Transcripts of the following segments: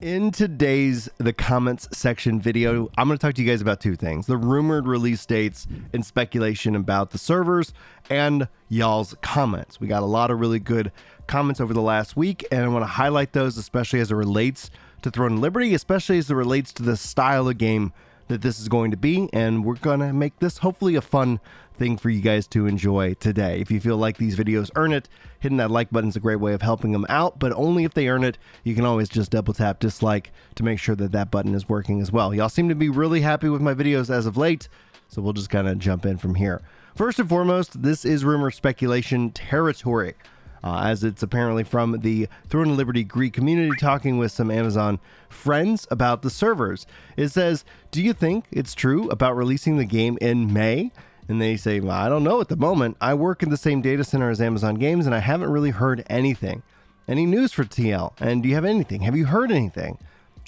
In today's The Comments section video, I'm going to talk to you guys about two things: the rumored release dates and speculation about the servers, and y'all's comments. We got a lot of really good comments over the last week, and I want to highlight those, especially as it relates to Throne and Liberty, especially as it relates to the style of game that this is going to be. And we're going to make this hopefully a fun thing for you guys to enjoy today. If you feel like these videos earn it, hitting that like button is a great way of helping them out, but only if they earn it. You can always just double tap dislike to make sure that that button is working as well. Y'all seem to be really happy with my videos as of late, so we'll just kind of jump in from here. First and foremost, this is rumor speculation territory, as it's apparently from the Throne and Liberty Greek community talking with some Amazon friends about the servers. It says, do you think it's true about releasing the game in May? And they say, well, I don't know at the moment. I work in the same data center as Amazon Games, and I haven't really heard anything. Any news for TL? And do you have anything? Have you heard anything?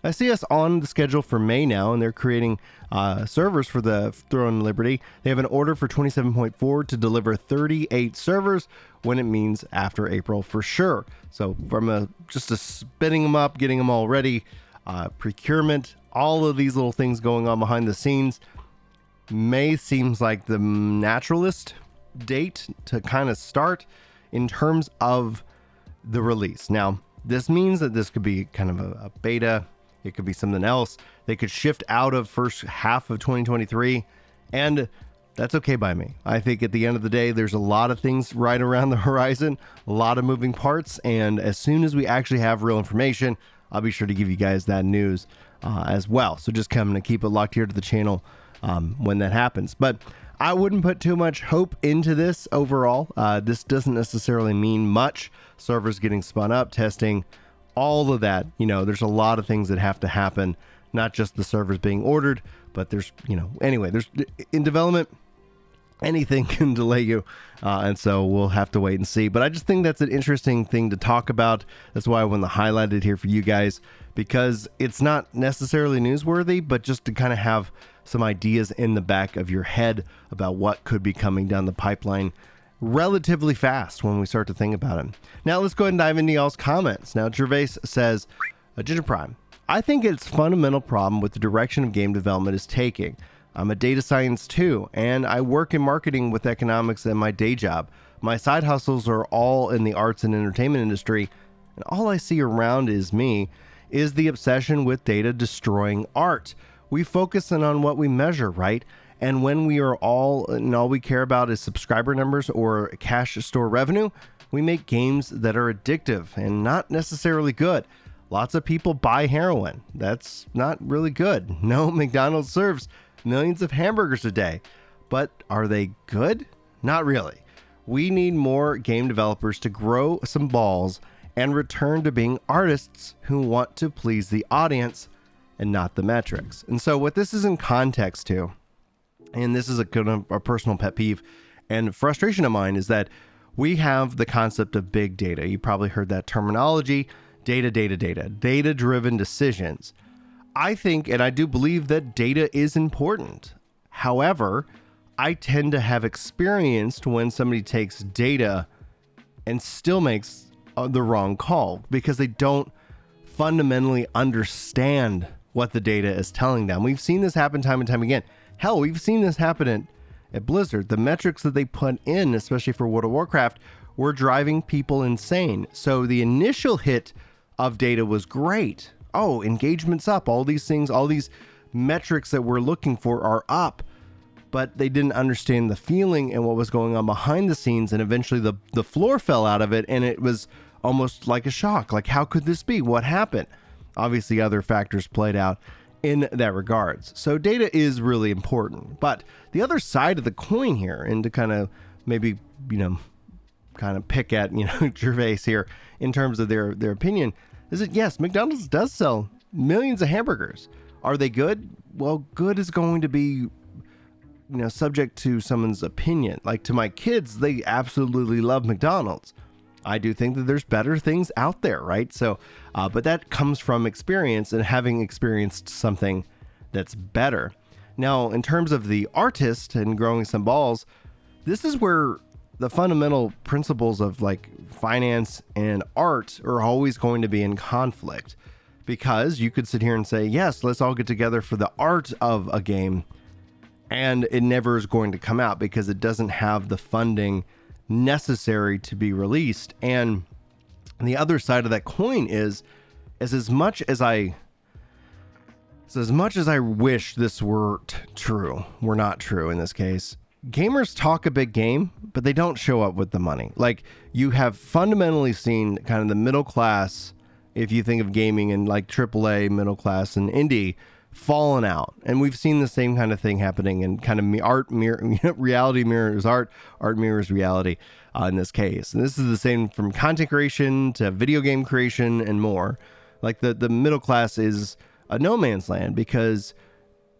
I see us on the schedule for May now, and they're creating servers for the Throne and Liberty. They have an order for 27.4 to deliver 38 servers when it means after April for sure. So from just spinning them up, getting them all ready, procurement, all of these little things going on behind the scenes. May seems like the naturalist date to kind of start in terms of the release. Now, this means that this could be kind of a beta. It could be something else. They could shift out of first half of 2023, and that's okay by me. I think at the end of the day, there's a lot of things right around the horizon, a lot of moving parts, and as soon as we actually have real information, I'll be sure to give you guys that news as well. So just come and keep it locked here to the channel when that happens. But I wouldn't put too much hope into this overall. This doesn't necessarily mean much. Servers getting spun up, testing, all of that. You know, there's a lot of things that have to happen, not just the servers being ordered, but there's, anyway, there's in development, anything can delay you. And so we'll have to wait and see. But I just think that's an interesting thing to talk about. That's why I want to highlight it here for you guys, because it's not necessarily newsworthy, but just to kind of have some ideas in the back of your head about what could be coming down the pipeline relatively fast when we start to think about it. Now let's go ahead and dive into y'all's comments. Now Gervais says, Ginger Prime, I think it's a fundamental problem with the direction of game development is taking. I'm a data science too, and I work in marketing with economics in my day job. My side hustles are all in the arts and entertainment industry, and all I see around is the obsession with data destroying art. We focus on what we measure, right? And when we are all we care about is subscriber numbers or cash store revenue, we make games that are addictive and not necessarily good. Lots of people buy heroin. That's not really good. No, McDonald's serves millions of hamburgers a day, but are they good? Not really. We need more game developers to grow some balls and return to being artists who want to please the audience and not the metrics. And so what this is in context to, and this is a personal pet peeve and frustration of mine, is that we have the concept of big data. You probably heard that terminology, data-driven decisions. I think, and I do believe, that data is important. However, I tend to have experienced when somebody takes data and still makes the wrong call because they don't fundamentally understand what the data is telling them. We've seen this happen time and time again. Hell, we've seen this happen at Blizzard. The metrics that they put in, especially for World of Warcraft, were driving people insane. So the initial hit of data was great. Oh, engagement's up. All these things, all these metrics that we're looking for are up. But they didn't understand the feeling and what was going on behind the scenes. And eventually the floor fell out of it. And it was almost like a shock. Like, how could this be? What happened? Obviously, other factors played out in that regards. So data is really important. But the other side of the coin here, and to kind of maybe, kind of pick at, Gervais here in terms of their opinion, is that yes, McDonald's does sell millions of hamburgers. Are they good? Well, good is going to be, subject to someone's opinion. Like, to my kids, they absolutely love McDonald's. I do think that there's better things out there, right? So, but that comes from experience and having experienced something that's better. Now, in terms of the artist and growing some balls, this is where the fundamental principles of like finance and art are always going to be in conflict, because you could sit here and say, yes, let's all get together for the art of a game, and it never is going to come out because it doesn't have the funding necessary to be released. And the other side of that coin is as much as I wish this were not true in this case, gamers talk a big game, but they don't show up with the money. Like, you have fundamentally seen kind of the middle class, if you think of gaming and like AAA middle class and indie, fallen out. And we've seen the same kind of thing happening in kind of reality mirrors art mirrors reality in this case. And this is the same from content creation to video game creation and more. Like the middle class is a no man's land because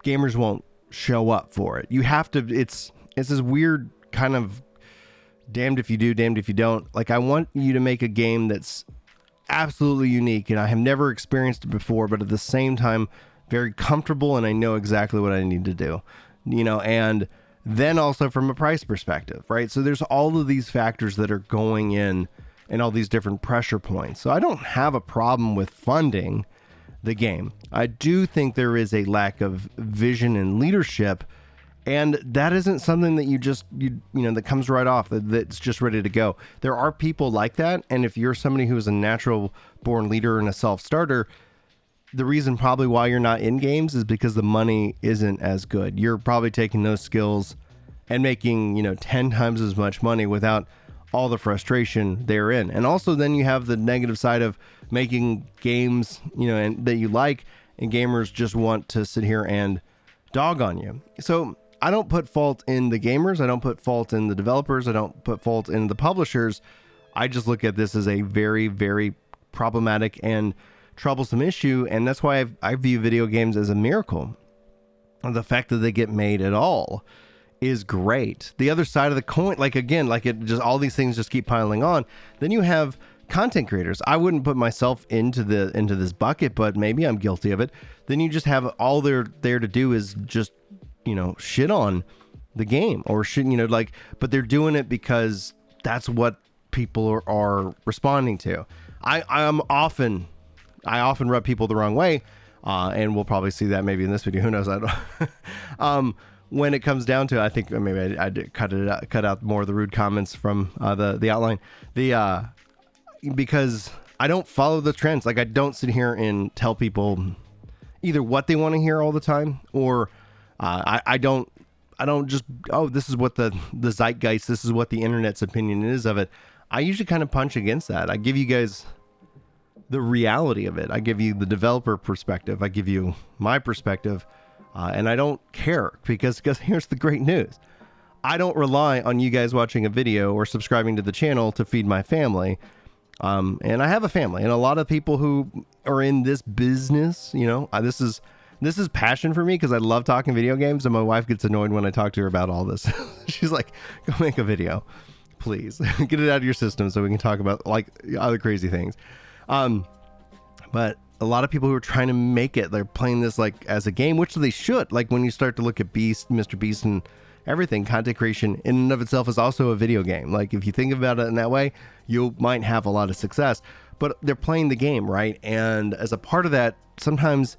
gamers won't show up for it. You have to, it's this weird kind of damned if you do, damned if you don't. Like, I want you to make a game that's absolutely unique and I have never experienced it before, but at the same time, very comfortable, and I know exactly what I need to do, and then also from a price perspective, right? So there's all of these factors that are going in and all these different pressure points. So I don't have a problem with funding the game. I do think there is a lack of vision and leadership, and that isn't something that you that comes right off, that's just ready to go. There are people like that, and if you're somebody who is a natural born leader and a self-starter, the reason probably why you're not in games is because the money isn't as good. You're probably taking those skills and making 10 times as much money without all the frustration therein. And also then you have the negative side of making games and that you like, and gamers just want to sit here and dog on you. So I don't put fault in the gamers, I don't put fault in the developers, I don't put fault in the publishers. I just look at this as a very, very problematic and troublesome issue, and that's why I view video games as a miracle. The fact that they get made at all is great. The other side of the coin, all these things just keep piling on. Then you have content creators. I wouldn't put myself into this bucket, but maybe I'm guilty of it. Then you just have all they're there to do is just shit on the game or shit, but they're doing it because that's what people are responding to. I often rub people the wrong way, and we'll probably see that maybe in this video. Who knows? I don't. When it comes down to, I think maybe I did cut out more of the rude comments from the outline. Because I don't follow the trends. Like, I don't sit here and tell people either what they want to hear all the time, or I don't just, this is what the zeitgeist, this is what the internet's opinion is of it. I usually kind of punch against that. I give you guys the reality of it. I give you the developer perspective. I give you my perspective, and I don't care because here's the great news. I don't rely on you guys watching a video or subscribing to the channel to feed my family. And I have a family, and a lot of people who are in this business, this is passion for me because I love talking video games, and my wife gets annoyed when I talk to her about all this. She's like, go make a video, please. Get it out of your system so we can talk about like other crazy things. But a lot of people who are trying to make it, they're playing this like as a game, which they should. Like, when you start to look at Mr. Beast and everything, content creation in and of itself is also a video game. Like, if you think about it in that way, you might have a lot of success, but they're playing the game, right? And as a part of that, sometimes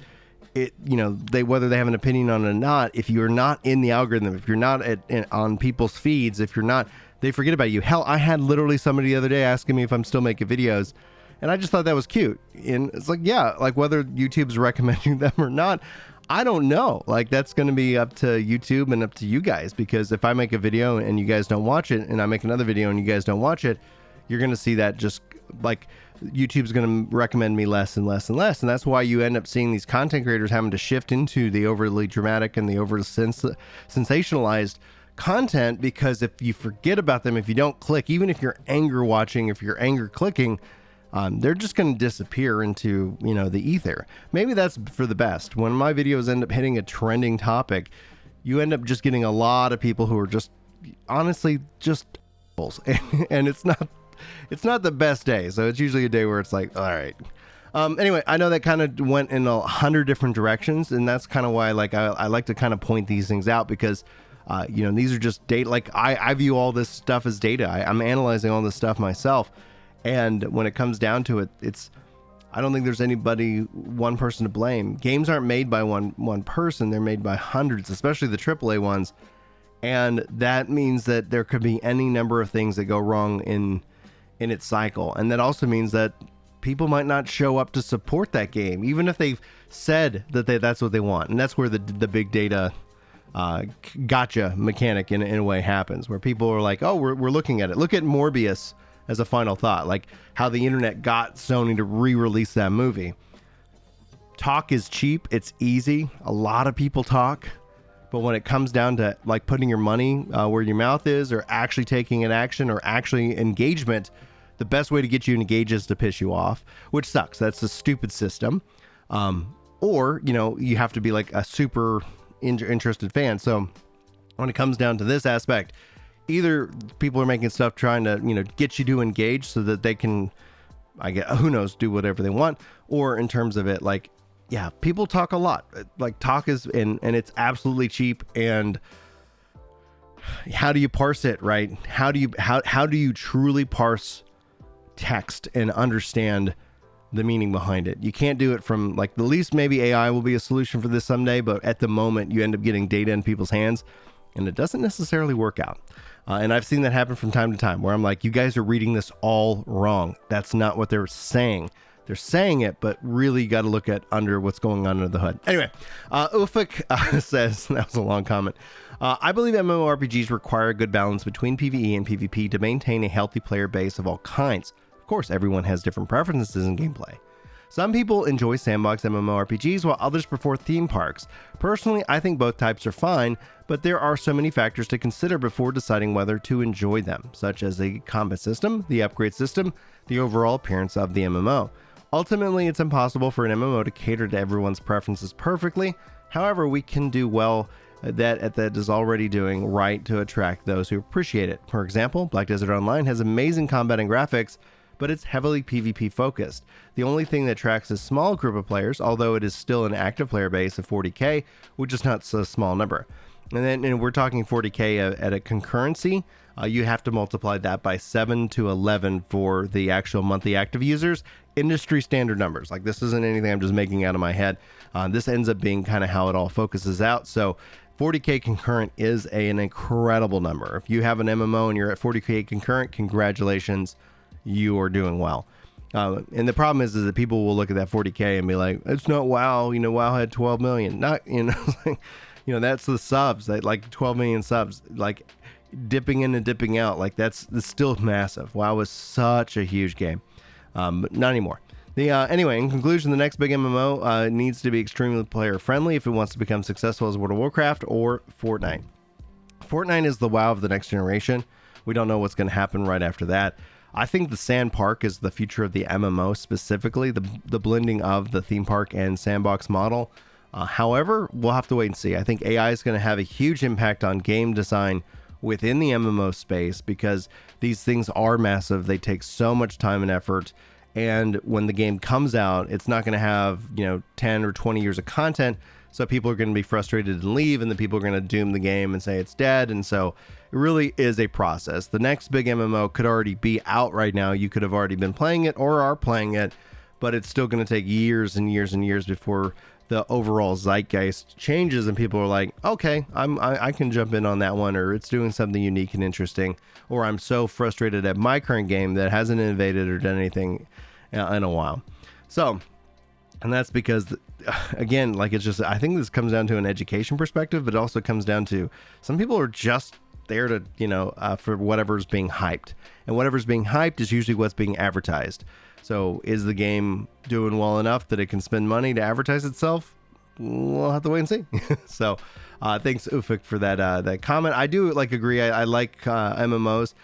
whether they have an opinion on it or not, if you're not in the algorithm, if you're not on people's feeds, if you're not, they forget about you. Hell, I had literally somebody the other day asking me if I'm still making videos, and I just thought that was cute. And it's like, yeah, like whether YouTube's recommending them or not, I don't know. Like, that's going to be up to YouTube and up to you guys, because if I make a video and you guys don't watch it, and I make another video and you guys don't watch it, you're going to see that just like YouTube's going to recommend me less and less and less. And that's why you end up seeing these content creators having to shift into the overly dramatic and the overly sensationalized content, because if you forget about them, if you don't click, even if you're anger watching, if you're anger clicking, they're just going to disappear into, the ether. Maybe that's for the best. When my videos end up hitting a trending topic, you end up just getting a lot of people who are just honestly just and it's not the best day. So it's usually a day where it's like, all right. Anyway, I know that kind of went in 100 different directions, and that's kind of why I like to kind of point these things out, because these are just data. Like, I view all this stuff as data. I'm analyzing all this stuff myself. And when it comes down to it, I don't think there's one person to blame. Games aren't made by one person. They're made by hundreds, especially the AAA ones. And that means that there could be any number of things that go wrong in its cycle. And that also means that people might not show up to support that game, even if they've said that that's what they want. And that's where the big data gotcha mechanic in a way happens, where people are like, oh, we're looking at it. Look at Morbius as a final thought, like how the internet got Sony to re-release that movie. Talk is cheap. It's easy. A lot of people talk. But when it comes down to like putting your money where your mouth is, or actually taking an action, or actually engagement, the best way to get you engaged is to piss you off, which sucks. That's a stupid system. Or, you have to be like a super interested fan. So when it comes down to this aspect, either people are making stuff trying to, get you to engage so that they can, who knows, do whatever they want. Or in terms of it, like, yeah, people talk a lot. Like talk is, and it's absolutely cheap. And how do you parse it, right? How do you truly parse text and understand the meaning behind it? You can't do it from like, the least maybe AI will be a solution for this someday, but at the moment you end up getting data in people's hands and it doesn't necessarily work out. And I've seen that happen from time to time where I'm like, you guys are reading this all wrong. That's not what they're saying. They're saying it, but really got to look at under what's going on under the hood. Anyway, Ufuk says, that was a long comment. I believe MMORPGs require a good balance between PvE and PvP to maintain a healthy player base of all kinds. Of course, everyone has different preferences in gameplay. Some people enjoy Sandbox MMORPGs while others prefer theme parks. Personally, I think both types are fine, but there are so many factors to consider before deciding whether to enjoy them, such as the combat system, the upgrade system, the overall appearance of the MMO. Ultimately, it's impossible for an MMO to cater to everyone's preferences perfectly. However, we can do well that is already doing right to attract those who appreciate it. For example, Black Desert Online has amazing combat and graphics, but it's heavily PvP focused. The only thing that attracts a small group of players, although it is still an active player base of 40k, which is not a small number. And we're talking 40k at a concurrency. You have to multiply that by 7 to 11 for the actual monthly active users. Industry standard numbers. Like, this isn't anything I'm just making out of my head. This ends up being kind of how it all focuses out. So 40k concurrent is an incredible number. If you have an MMO and you're at 40k concurrent, congratulations, you are doing well. And the problem is that people will look at that 40k and be like, it's not WoW. WoW had 12 million. Not, that's the subs. That like 12 million subs. Like, dipping in and dipping out, like that's still massive. WoW was such a huge game, but not anymore. Anyway, in conclusion, the next big MMO needs to be extremely player friendly if it wants to become successful as World of Warcraft or Fortnite. Fortnite is the WoW of the next generation. We don't know what's going to happen right after that. I think the Sandpark is the future of the MMO, specifically the blending of the theme park and sandbox model. However, we'll have to wait and see. I think AI is going to have a huge impact on game design within the MMO space because these things are massive. They take so much time and effort. And when the game comes out, it's not going to have, 10 or 20 years of content. So people are going to be frustrated and leave, and the people are going to doom the game and say it's dead. And so it really is a process. The next big MMO could already be out right now. You could have already been playing it or are playing it, but it's still going to take years and years and years before the overall zeitgeist changes and people are like, okay, I can jump in on that one, or it's doing something unique and interesting, or I'm so frustrated at my current game that hasn't innovated or done anything in a while. So, and that's because, again, like, it's just, I think this comes down to an education perspective, but it also comes down to some people are just there to, for whatever's being hyped, and whatever's being hyped is usually what's being advertised. So is the game doing well enough that it can spend money to advertise itself? We'll have to wait and see. So thanks, Ufuk, for that comment. I do agree. I like MMOs,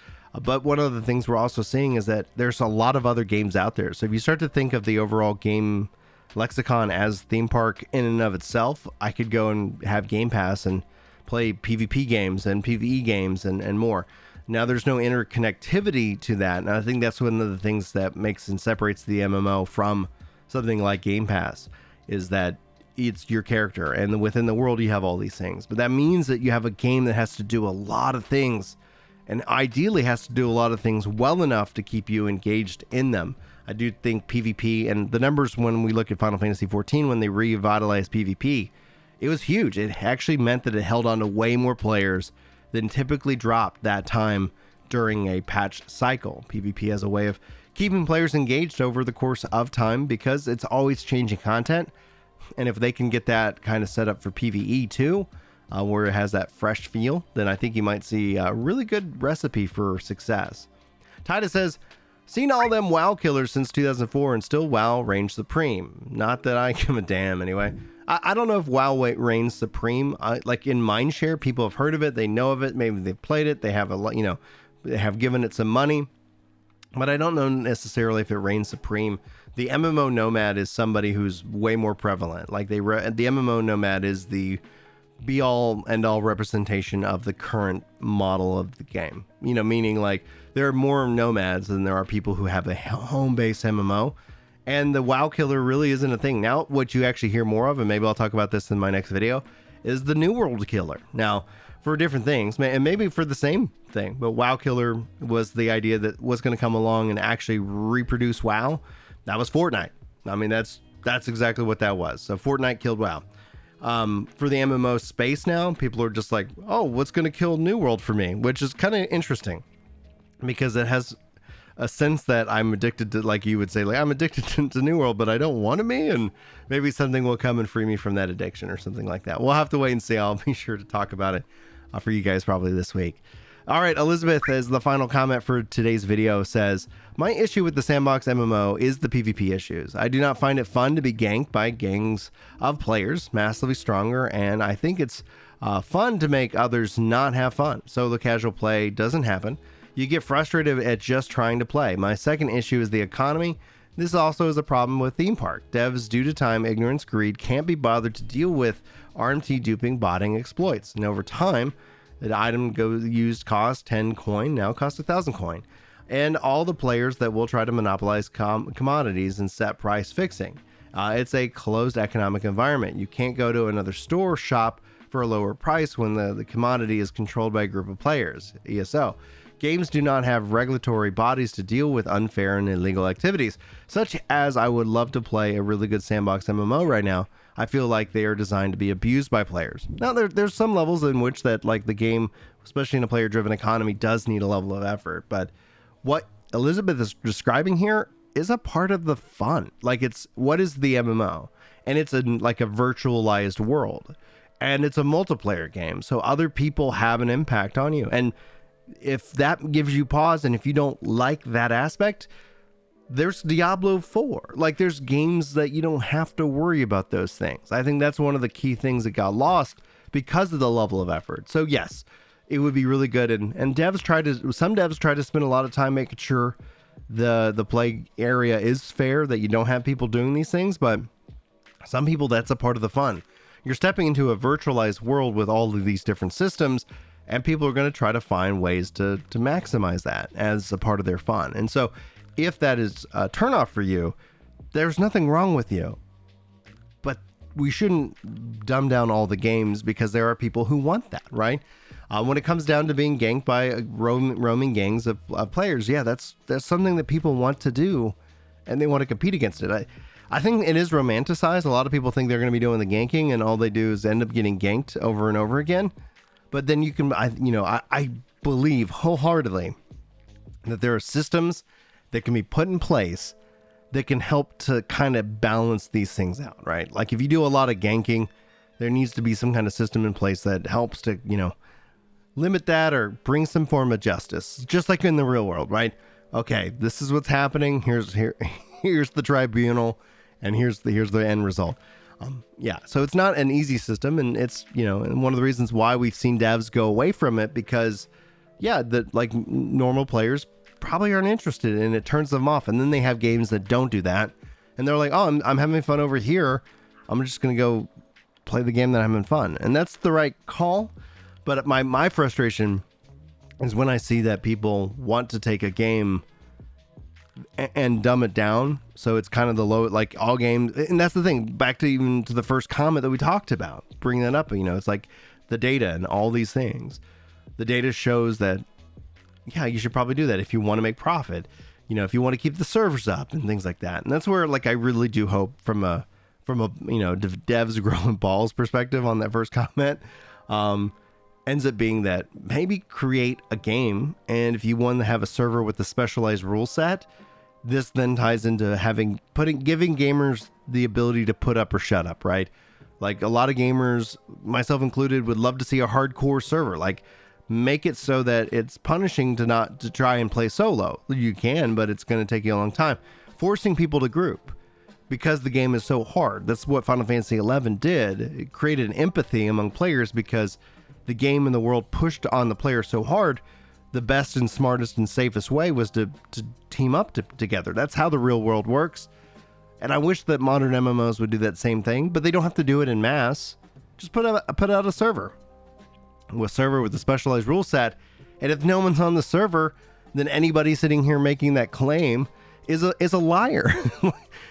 but one of the things we're also seeing is that there's a lot of other games out there. So if you start to think of the overall game lexicon as theme park in and of itself, I could go and have Game Pass and play PvP games and PvE games and more. Now, there's no interconnectivity to that, and I think that's one of the things that makes and separates the MMO from something like Game Pass, is that it's your character, and within the world you have all these things. But that means that you have a game that has to do a lot of things, and ideally has to do a lot of things well enough to keep you engaged in them. I do think PvP and the numbers when we look at Final Fantasy XIV, when they revitalized PvP, it was huge. It actually meant that it held on to way more players than typically dropped that time during a patch cycle. PvP has a way of keeping players engaged over the course of time because it's always changing content. And if they can get that kind of set up for PvE too, where it has that fresh feel, then I think you might see a really good recipe for success. Titus says, seen all them WoW killers since 2004 and still WoW reigns supreme. Not that I give a damn anyway. I don't know if WoW reigns supreme. Like in Mindshare, people have heard of it. They know of it. Maybe they've played it. They have they have given it some money. But I don't know necessarily if it reigns supreme. The MMO nomad is somebody who's way more prevalent. Like the MMO nomad is the be all end all representation of the current model of the game. Meaning like there are more nomads than there are people who have a home-based MMO. And the WoW killer really isn't a thing. Now, what you actually hear more of, and maybe I'll talk about this in my next video, is the New World killer. Now, for different things, and maybe for the same thing, but WoW killer was the idea that was going to come along and actually reproduce WoW. That was Fortnite. I mean, that's exactly what that was. So Fortnite killed WoW. For the MMO space now, people are just like, oh, what's going to kill New World for me? Which is kind of interesting because it has a sense that I'm addicted to, like you would say, like I'm addicted to New World, but I don't want to be, and maybe something will come and free me from that addiction or something like that. We'll have to wait and see. I'll be sure to talk about it for you guys probably this week. All right, Elizabeth, as the final comment for today's video, says, my issue with the Sandbox MMO is the PvP issues. I do not find it fun to be ganked by gangs of players, massively stronger, and I think it's fun to make others not have fun. Solo casual play doesn't happen. You get frustrated at just trying to play. My second issue is the economy. This also is a problem with Themepark. Devs, due to time, ignorance, greed, can't be bothered to deal with RMT duping, botting exploits. And over time, the item used cost 10 coin, now costs 1,000 coin. And all the players that will try to monopolize commodities and set price fixing. It's a closed economic environment. You can't go to another store or shop for a lower price when the commodity is controlled by a group of players, ESO. Games do not have regulatory bodies to deal with unfair and illegal activities, such as I would love to play a really good Sandbox MMO right now. I feel like they are designed to be abused by players. Now, there's some levels in which that, like the game, especially in a player-driven economy, does need a level of effort. But what Elizabeth is describing here is a part of the fun. Like, what is the MMO? And it's like a virtualized world. And it's a multiplayer game, so other people have an impact on you. And if that gives you pause, and if you don't like that aspect, there's Diablo 4. Like, there's games that you don't have to worry about those things. I think that's one of the key things that got lost because of the level of effort. So yes, it would be really good. And some devs try to spend a lot of time making sure the play area is fair, that you don't have people doing these things, but some people, that's a part of the fun. You're stepping into a virtualized world with all of these different systems, and people are going to try to find ways to maximize that as a part of their fun. And so if that is a turnoff for you, there's nothing wrong with you. But we shouldn't dumb down all the games because there are people who want that, right? When it comes down to being ganked by roaming gangs of players, yeah, that's something that people want to do, and they want to compete against it. I think it is romanticized. A lot of people think they're going to be doing the ganking, and all they do is end up getting ganked over and over again. But then you can, I believe wholeheartedly that there are systems that can be put in place that can help to kind of balance these things out, right? Like if you do a lot of ganking, there needs to be some kind of system in place that helps to, limit that or bring some form of justice, just like in the real world, right? Okay, this is what's happening. Here's the tribunal, and here's the end result. Yeah, so it's not an easy system, and it's, and one of the reasons why we've seen devs go away from it, because like normal players probably aren't interested, and it turns them off. And then they have games that don't do that, and they're like, oh, I'm having fun over here, I'm just gonna go play the game that I'm having fun. And that's the right call. But my frustration is when I see that people want to take a game and dumb it down, so it's kind of the low, like all games. And that's the thing, back to even to the first comment that we talked about, bringing that up, it's like the data and all these things. The data shows that, yeah, you should probably do that if you want to make profit. you know, if you want to keep the servers up and things like that. And that's where, like, I really do hope from a you know, devs growing balls perspective on that first comment, ends up being that maybe create a game, and if you want to have a server with a specialized rule set, this then ties into giving gamers the ability to put up or shut up, right? Like, a lot of gamers, myself included, would love to see a hardcore server. Like, make it so that it's punishing to try and play solo. You can, but it's going to take you a long time. Forcing people to group because the game is so hard. That's what Final Fantasy XI did. It created an empathy among players because the game and the world pushed on the player so hard. The best and smartest and safest way was to team up together. That's how the real world works. And I wish that modern MMOs would do that same thing, but they don't have to do it in mass. Just put out a server. A server with a specialized rule set. And if no one's on the server, then anybody sitting here making that claim is a liar.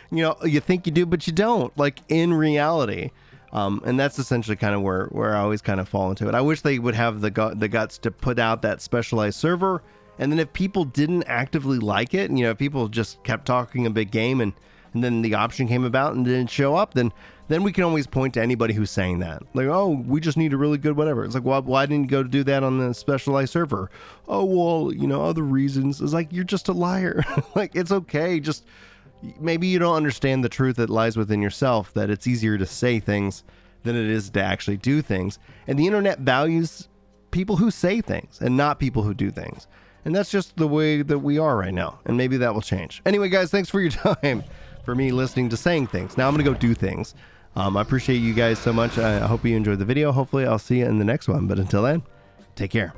You know, you think you do, but you don't, like, in reality. And that's essentially kind of where I always kind of fall into it. I wish they would have the guts to put out that specialized server. And then if people didn't actively like it, and, you know, if people just kept talking a big game and then the option came about and didn't show up, then we can always point to anybody who's saying that. Like, oh, we just need a really good whatever. It's like, well, why didn't you go to do that on the specialized server? Oh, well, you know, other reasons. It's like, you're just a liar. Like, it's okay. Just maybe you don't understand the truth that lies within yourself, that it's easier to say things than it is to actually do things. And the internet values people who say things and not people who do things. And that's just the way that we are right now. And maybe that will change. Anyway, guys, thanks for your time. For me listening to saying things. Now I'm going to go do things. I appreciate you guys so much. I hope you enjoyed the video. Hopefully I'll see you in the next one. But until then, take care.